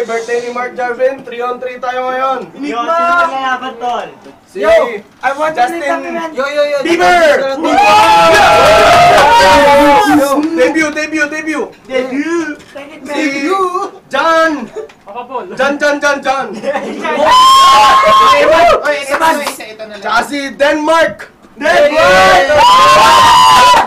birthday ni Mark Jarvin. 3-on-3 tayo ngayon. Yo, sino na nalaban, tol? Si Justin Bieber! Debut! Si John! John! Tsaka si Denmark!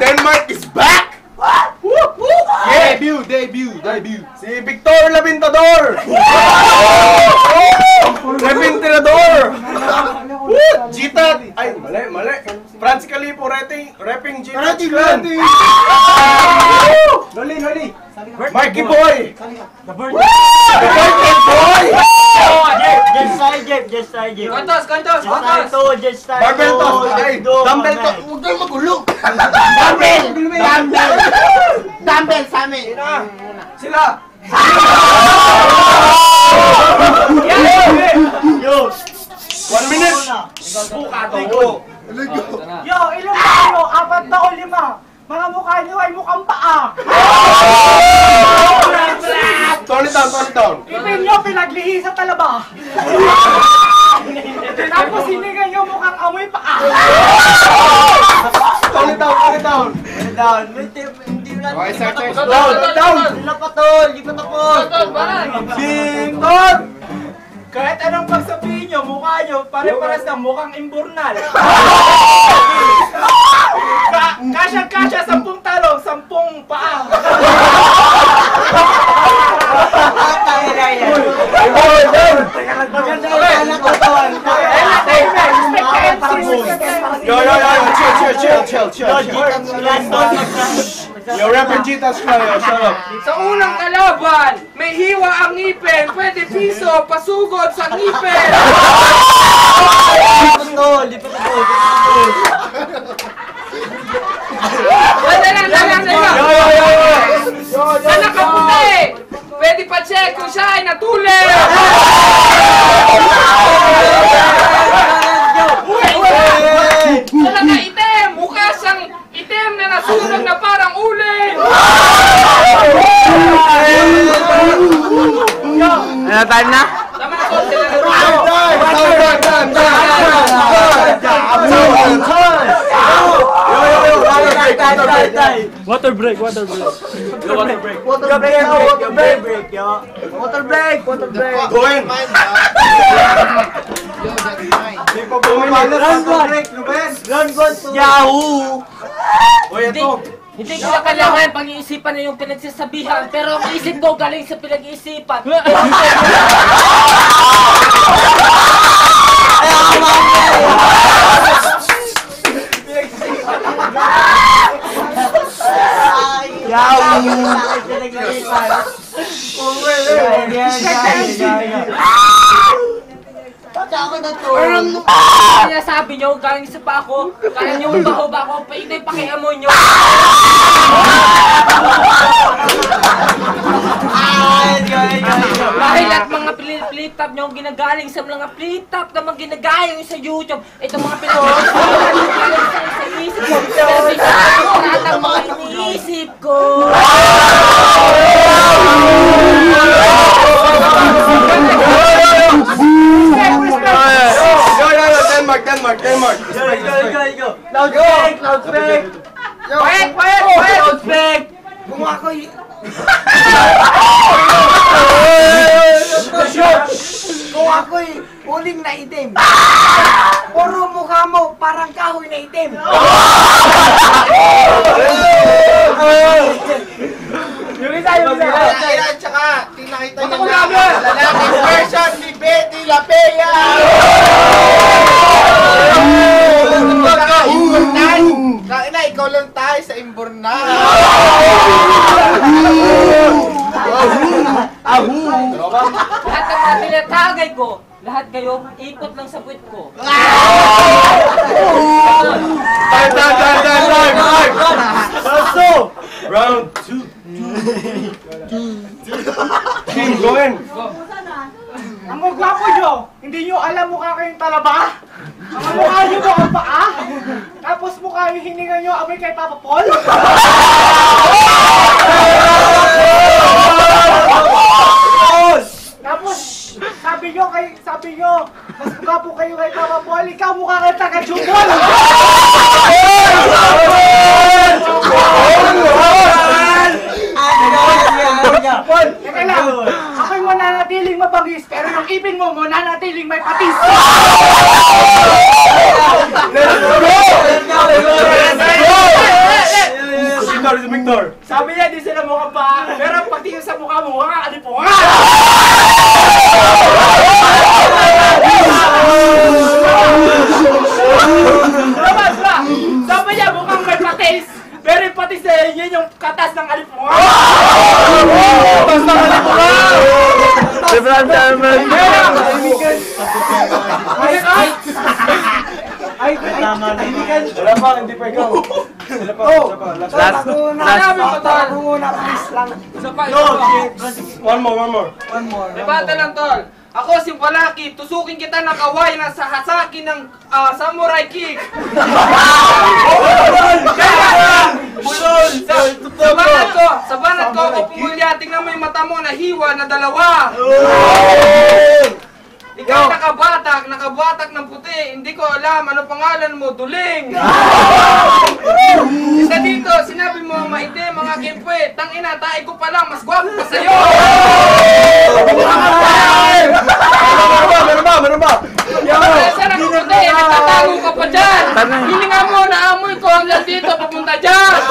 Denmark is back! Yeah. Debut! Si Victor Labintador! Labintador! Gitat! Ay, mali! Franz Calipo, rapping Gitat Clan! Loli! Marky Boy! The birthday boy! Just Jeff. Kantos! Barbell toss! Ay, dumbbell toss! Huwag kayong magulo! Dumbbell sa amin! Sila! Yo! 1 minute! Go! Yo, ilang ba kayo? 4 na o 5? Mga mukha nyo ay mukhang paa! Tone it down! Ipin nyo pinaglihi sa talaba! Tapos hiningan nyo mukhang amoy paa! Tone it down! Hindi na. Okay, start. Down! Wala pa, tol! Hindi pa tapos! Bington! Kahit anong pagsabihin nyo, mukha nyo, pare-paras ng mukhang imburnal. Kasya, 10 talong, 10 paa. Chill. Yo, rapper Gitas Clan, shut up. Sa unang kalaban, may hiwa ang ngipin. Pwede piso, pasugod sa ngipin. Lipat na tol! Sa nakaputi, pwede pa check kung siya ay natuli. Sa nakaitim, mukha siyang itim na nasunog na parang uling. Ano tayo na? Tama na tol, sila Water break, yo. Go in. Yahoo! Hindi ko na kailangan pag-iisipan na yung pinagsasabihan, pero ang isip ko galing sa pinag-iisipan. Kaya sabi nyo, galing sa pa ako, kaya nyo baho ba ako, painay pakiamoy nyo. Dahil at mga flip-top nyo ginagaling sa mga flip-top na mga ginagaling sa YouTube, itong mga pinag-iisipan sa isip ko, pero lahat ang mga iniisip ko. Denmark. Go. Loudspeak! Quiet! Kung ako'y uling na itim, puro mukha mo parang kahoy na itim. Yung isa! Tsaka, tinakita niyo na lalaking version ni Betty Lapea! Kaina, ikaw lang tayo sa Imbornal! Lahat ng mga tinatagay ko, lahat kayo, ikot lang sa puwit ko. Time! Round 2. Team, go in! Ang gwapo nyo, hindi nyo alam mukha kayong talaba? Ang mukha nyo mukhang paa? Tapos mukha yung hininga nyo amoy kay Papa Paul? sabi nyo, mas mukha po kayo kay Papa Paul, ikaw mukha kang taga-Jubol! Teka lang, ako'y mananatiling mabangis, pero yung ipin mo mananatiling may patis! Victor! Sabi niya, di sila mukha pa, pero pati yung sa mukha mo, mukha alipunga! Sabi niya, mukhang may patis, pero yung patis na yun yung katas ng alipunga! Katas ng alipunga! Different German. Ay, kaibigan! Wala pa, hindi pa ikaw. Wala pa, wala pa. Last. Muna, please lang. Isa pa, isa pa. One more. May bata lang, tol. Ako si Palaki, tusukin kita ng kaway na sa hasaki ng samurai kick. Sa banat ko, ako pumulya, tingnan mo yung mata mo na hiwa na dalawa. Ikaw nakabatak ng puti, hindi ko alam ano pangalan mo, Duling. Isa dito, sinabi mo, maitim mga kimpwe, tangina, tae ko pa lang, mas gwapo pa sa'yo. Meron ba? Isa na puti, nagtatago ka pa dyan. Hininga mo, naamoy ko hanggang dito, papunta dyan.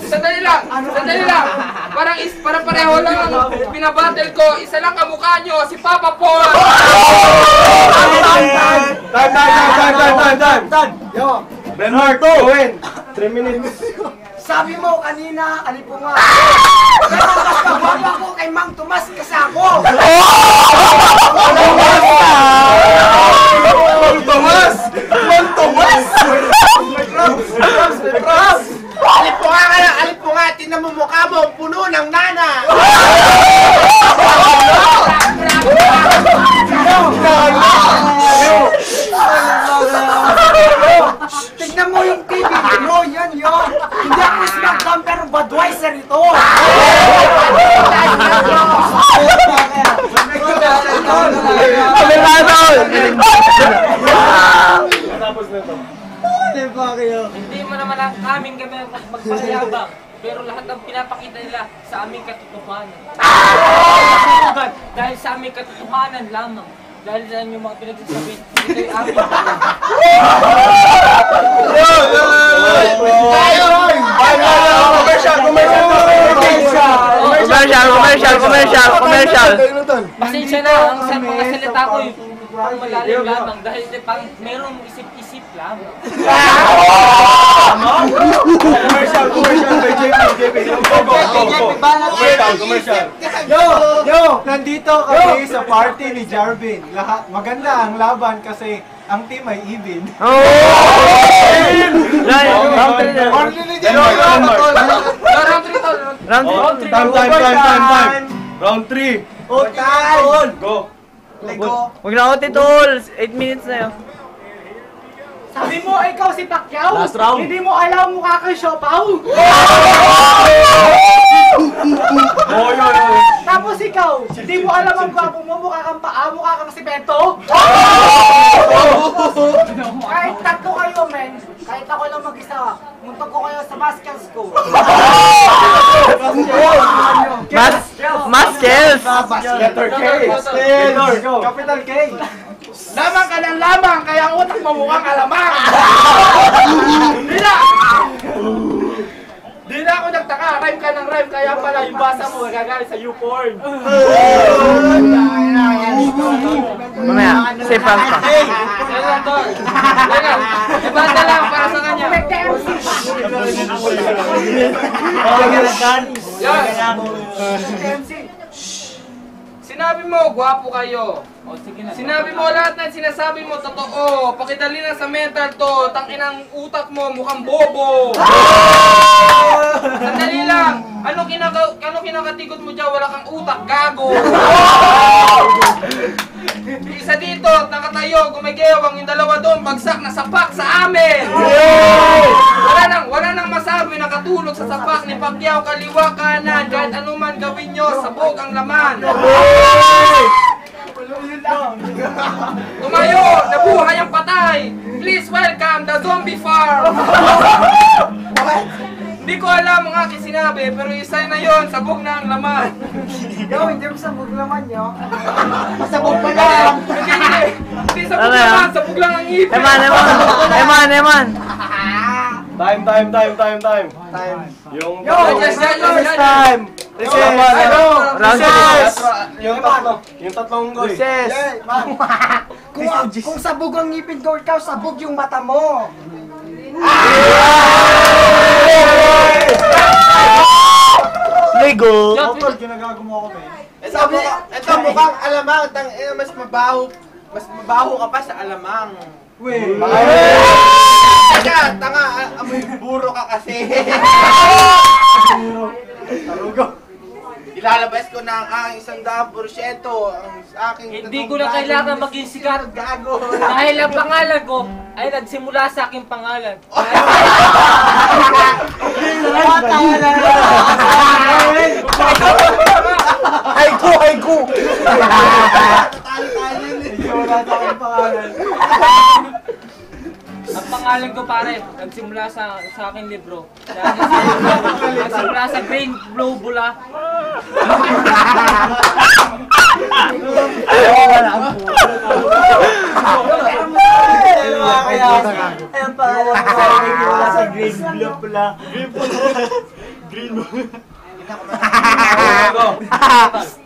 Sandali lang. Parang pareho lang ang binabattle ko. Isa lang kamukha nyo, si Papa Paul. Time. Yo. Bernard, go in. 3 minutes. Sabi mo kanina, alipunga. Pero mas mababa ko kay Mang Tomas kasako. Tomas! Alipunga, tingnan mo mukha mo, puno ng nana! Tignan mo yung TV mo, yan yun. Hindi ako SmackDown pero Budweiser ito. Hindi mo naman ang aming kami magpapayabang. Pero lahat ng pinapakita nila sa aming katotohanan. Dahil sa aming katotohanan lamang. Dahil sa inyong mga pinagsasabi, ito'y aming Commercial. pasensya na ang sa mga salita ko pang malalim lamang dahil pang merong isip-isip lamang. Commercial. Yo, nandito kami sa party ni Jarvin. Lahat maganda ang laban kasi ang team ay even. Time. Round 3. Go. Huwag na ako titol. 8 minutes na yun. Sabi mo, ikaw si Pacquiao? Last round. Hindi mo alam mukha kang Siopaw? Tapos ikaw, hindi mo alam ang gwapo mo, mukha kang paa, mukha kang simento? Kahit tatlo kayo, men, kahit ako lang mag-isa, muntog ko kayo sa maskels ko. Maskels! Letter K. Capital K. Lamang ka ng lamang, kaya ang utak mo mukhang alamang. Di na ako nagtaka, rhyme ka ng rhyme, kaya pala yung basa mo gagaling sa YouPorn. Mamaya, safe lang pa. Yan lang, tol. Ibanda lang para sa kanya. Yan. Sinabi mo, gwapo kayo. O sige na. Sinabi mo lahat ng sinasabi mo, totoo. Pakidali na sa mental to. Tanginang utak mo, mukhang bobo. Sandali lang. Ano kinakatikot mo dyan? Wala kang utak, gago. Isa dito, nakatayo, gumagewang, yung dalawa doon, bagsak na sapak sa amin! Wala nang masabi, nakatulog sa sapak ni Pacquiao, kaliwa, kanan, kahit anuman gawin nyo, sabog ang laman! Tumayo, nabuhay ang patay! Please welcome the zombie farm! Hindi ko alam ang aking sinabi, pero isa na yon, sabog na ang laman! Yo, hindi mo sabog naman yo. Masabog pa lang. Hindi sabog naman, sabog lang ang ipin! Eman! Time. Yung Yes. time. Recess! Yung tatlong goy. Kung sabog ang ngipin ko, ikaw sabog yung mata mo. Ligo! Tol, ginagago mo ako, men. Ito mukhang alamang. Mas mabaho ka pa sa alamang. Wait. Teka, tanga, amoy buro ka kasi. Ilalabas ko na ang 100%. Ang aking Hindi ko na kailangan maging sikat. Gago. Dahil ang pangalan ko ay nagsimula sa aking pangalan. Haiku! Ang pangalan ko pare, nagsimula sa aking libro. Nagsimula sa Green Blue Bula.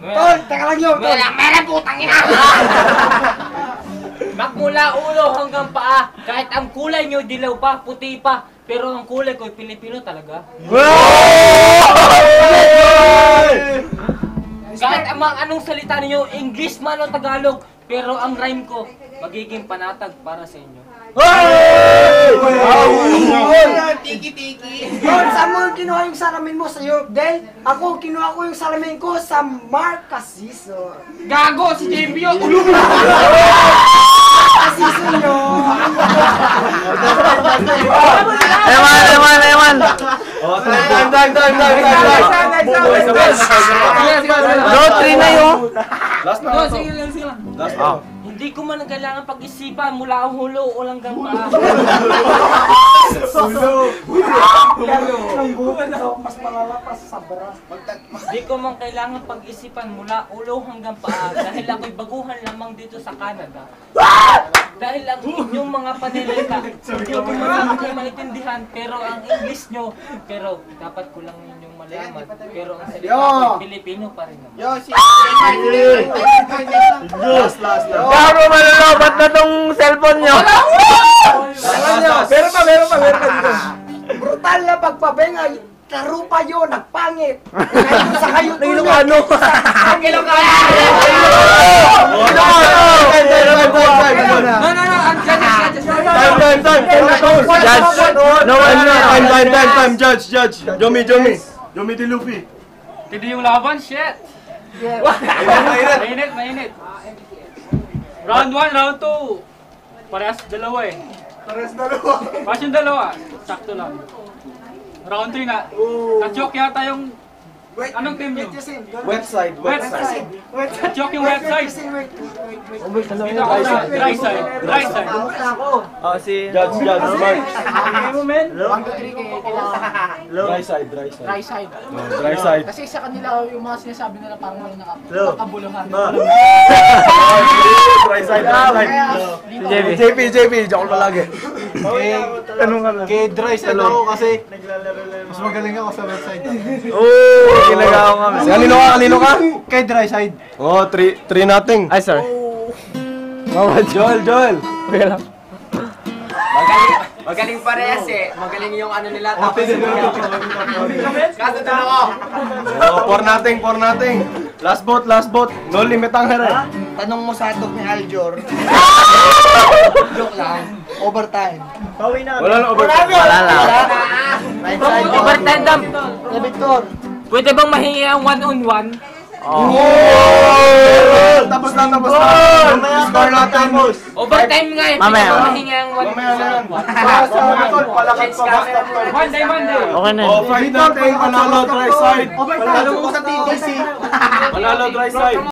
Tol, teka lang yun. Meron putang ina! Magmula ulo hanggang paa, kahit ang kulay nyo dilaw pa, puti pa, pero ang kulay ko Pilipino talaga. Kahit anong salita niyo, English man o Tagalog, pero ang rhyme ko, magiging panatag para sa inyo. Tiki-tiki. Tol, saan mo kinuha yung salamin mo sa Europe Day? Ako, kinuha ko yung salamin ko sa Marcasiso. Gago, si JB yun! Marcasiso nyo. Eman! Go, 3 na yun! Last na. Sige lang. Last na. Hindi ko man kailangan pag-isipan mula ang hulo o hanggang paa. Ang bukan daw, mas malalapas sa bra. Hindi ko man kailangan pag-isipan mula ulo hanggang paa dahil ako'y baguhan lamang dito sa Canada. Dahil ang inyong mga panilita, hindi ko man maintindihan, pero ang English nyo, pero dapat ko lang inyong malaman, pero ang salita ko Pilipino pa rin naman. Yo, si Last. Gago malalabat na tong cellphone nyo! Meron pa dito. Brutal na pagpabengay. Laro pa yun, nagpangit. Ngayon sa kayo to yun. Ano? Time. Judge. Jomi. Jomi di Luffy. Hindi yung laban, shit! Mainit. Round 1, round 2. Parehas dalawa eh. Parehas yung dalawa. Sakto lang. Round 3 na. Na-choke yata yung... Anong team nyo? Website. Na-choke yung website. Dito ako na. Dry side. Oh, si... Judge. Mark. Dry side. Dry side. Kasi sa kanila, yung mga sinasabi nila parang may nakabuluhan. Dry side. JP. Joke lang lagi. Kay dry side ako kasi mas magaling ako sa website. Oh! Ginagawa kami. Kanino ka? Kay dry side. Oh, 3-0. Ay, sorry. Joel. Okay lang. Magaling parehas eh. Magaling yung ano nila. Tapos kaso doon ako. Oh, 4-0. Last vote. No limit ang here. Tanong mo sa atok ni Aljor. Joke lang. Overtime. Wala na overtime. Wala lang. Overtime dam. Victor. Pwede bang mahingi ang 1-on-1? Tapos na. Score natin. Overtime nga eh. Mamaya. Mahinga ang one. Mamaya na yan. Palakad pa basta. One day. Okay na. Fight natin, panalo, try side. Panalo ko sa TTC. Panalo, try side.